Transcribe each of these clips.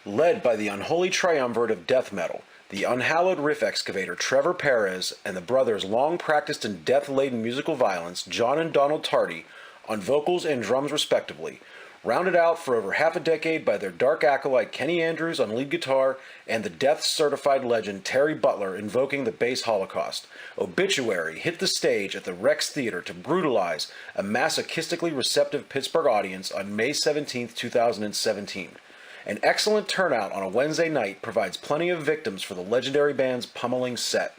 Led by the unholy triumvirate of death metal, the unhallowed riff excavator Trevor Perez and the brothers long practiced in death-laden musical violence, John and Donald Tardy, on vocals and drums respectively, rounded out for over half a decade by their dark acolyte Kenny Andrews on lead guitar and the death-certified legend Terry Butler invoking the bass holocaust. Obituary hit the stage at the Rex Theater to brutalize a masochistically receptive Pittsburgh audience on May 17, 2017. An excellent turnout on a Wednesday night provides plenty of victims for the legendary band's pummeling set.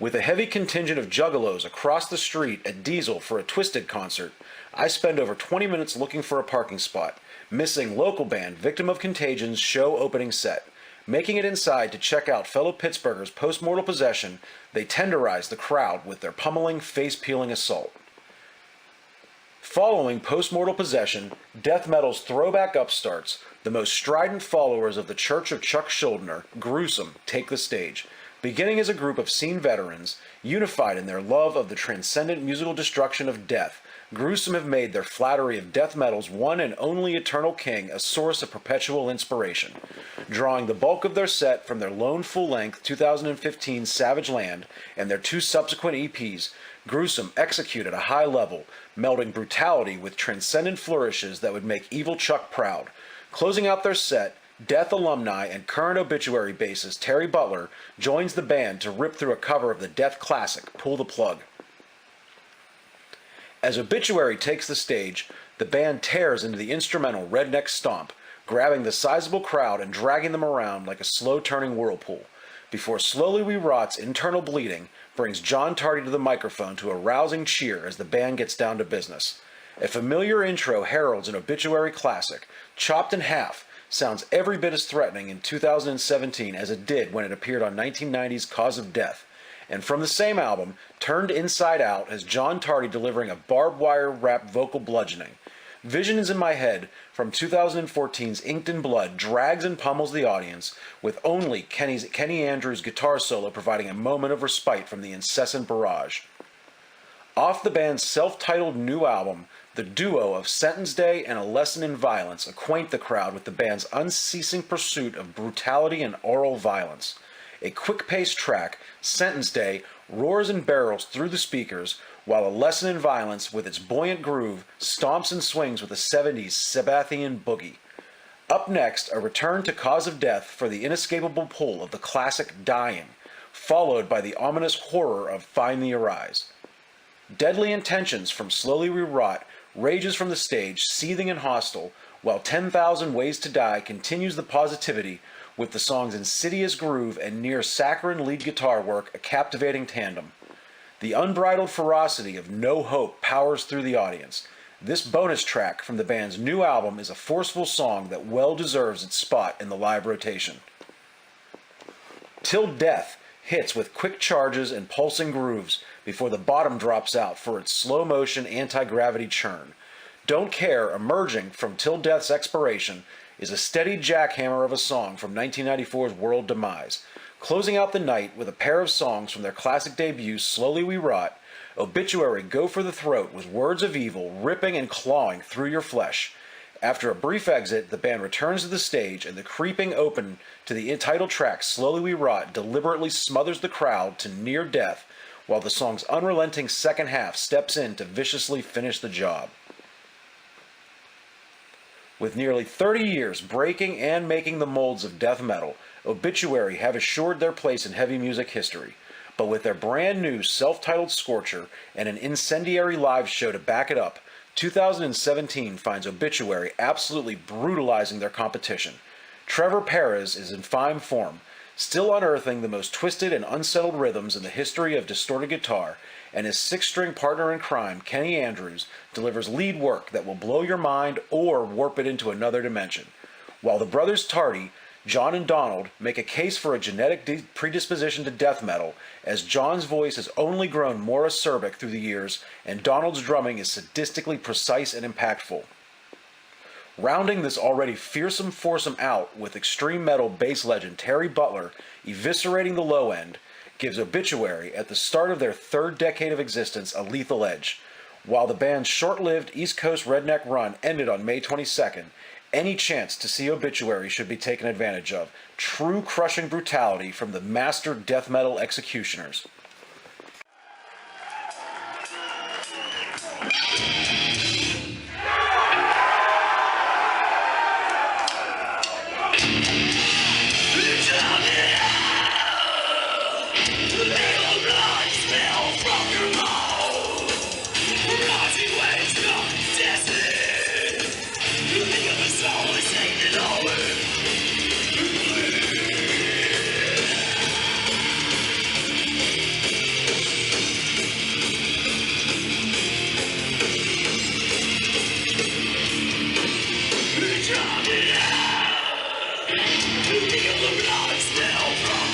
With a heavy contingent of juggalos across the street at Diesel for a Twisted concert, I spend over 20 minutes looking for a parking spot, missing local band Victim of Contagion's show opening set. Making it inside to check out fellow Pittsburghers' post-mortal possession, they tenderize the crowd with their pummeling, face-peeling assault. Following post-mortal possession, death metal's throwback upstarts, the most strident followers of the Church of Chuck Schuldiner, Gruesome, take the stage. Beginning as a group of scene veterans, unified in their love of the transcendent musical destruction of death, Gruesome have made their flattery of death metal's one and only eternal king a source of perpetual inspiration. Drawing the bulk of their set from their lone full-length 2015 Savage Land and their two subsequent EPs, Gruesome execute at a high level, melding brutality with transcendent flourishes that would make Evil Chuck proud. Closing out their set, Death alumni and current Obituary bassist Terry Butler joins the band to rip through a cover of the Death classic, Pull the Plug. As Obituary takes the stage, the band tears into the instrumental Redneck Stomp, grabbing the sizable crowd and dragging them around like a slow-turning whirlpool, before Slowly We Rot's internal bleeding brings John Tardy to the microphone to a rousing cheer as the band gets down to business. A familiar intro heralds an Obituary classic, chopped in half, sounds every bit as threatening in 2017 as it did when it appeared on 1990's Cause of Death. And from the same album, Turned Inside Out has John Tardy delivering a barbed wire rap vocal bludgeoning. Visions in my head from 2014's Inked in Blood drags and pummels the audience, with only Kenny Andrews' guitar solo providing a moment of respite from the incessant barrage. Off the band's self-titled new album, the duo of Sentence Day and A Lesson in Violence acquaint the crowd with the band's unceasing pursuit of brutality and oral violence. A quick-paced track, Sentence Day, roars and barrels through the speakers, while A Lesson in Violence, with its buoyant groove, stomps and swings with a 70s Sabbathian boogie. Up next, a return to Cause of Death for the inescapable pull of the classic Dying, followed by the ominous horror of Find the Arise. Deadly Intentions from Slowly We Rot rages from the stage, seething and hostile, while 10,000 Ways to Die continues the positivity with the song's insidious groove and near saccharine lead guitar work a captivating tandem. The unbridled ferocity of No Hope powers through the audience. This bonus track from the band's new album is a forceful song that well deserves its spot in the live rotation. Till Death hits with quick charges and pulsing grooves before the bottom drops out for its slow-motion anti-gravity churn. Don't Care, emerging from Till Death's expiration, is a steady jackhammer of a song from 1994's World Demise. Closing out the night with a pair of songs from their classic debut, Slowly We Rot, Obituary go for the throat with words of evil ripping and clawing through your flesh. After a brief exit, the band returns to the stage, and the creeping open to the title track, Slowly We Rot, deliberately smothers the crowd to near death, while the song's unrelenting second half steps in to viciously finish the job. With nearly 30 years breaking and making the molds of death metal, Obituary have assured their place in heavy music history. But with their brand new self-titled Scorcher and an incendiary live show to back it up, 2017 finds Obituary absolutely brutalizing their competition. Trevor Perez is in fine form, still unearthing the most twisted and unsettled rhythms in the history of distorted guitar, and his six-string partner in crime, Kenny Andrews, delivers lead work that will blow your mind or warp it into another dimension. While the brothers Tardy, John and Donald, make a case for a genetic predisposition to death metal, as John's voice has only grown more acerbic through the years, and Donald's drumming is sadistically precise and impactful. Rounding this already fearsome foursome out with extreme metal bass legend Terry Butler eviscerating the low end, gives Obituary, at the start of their third decade of existence, a lethal edge. While the band's short-lived East Coast redneck run ended on May 22nd, Any chance to see Obituary should be taken advantage of. True crushing brutality from the master death metal executioners. Feel the blood smell from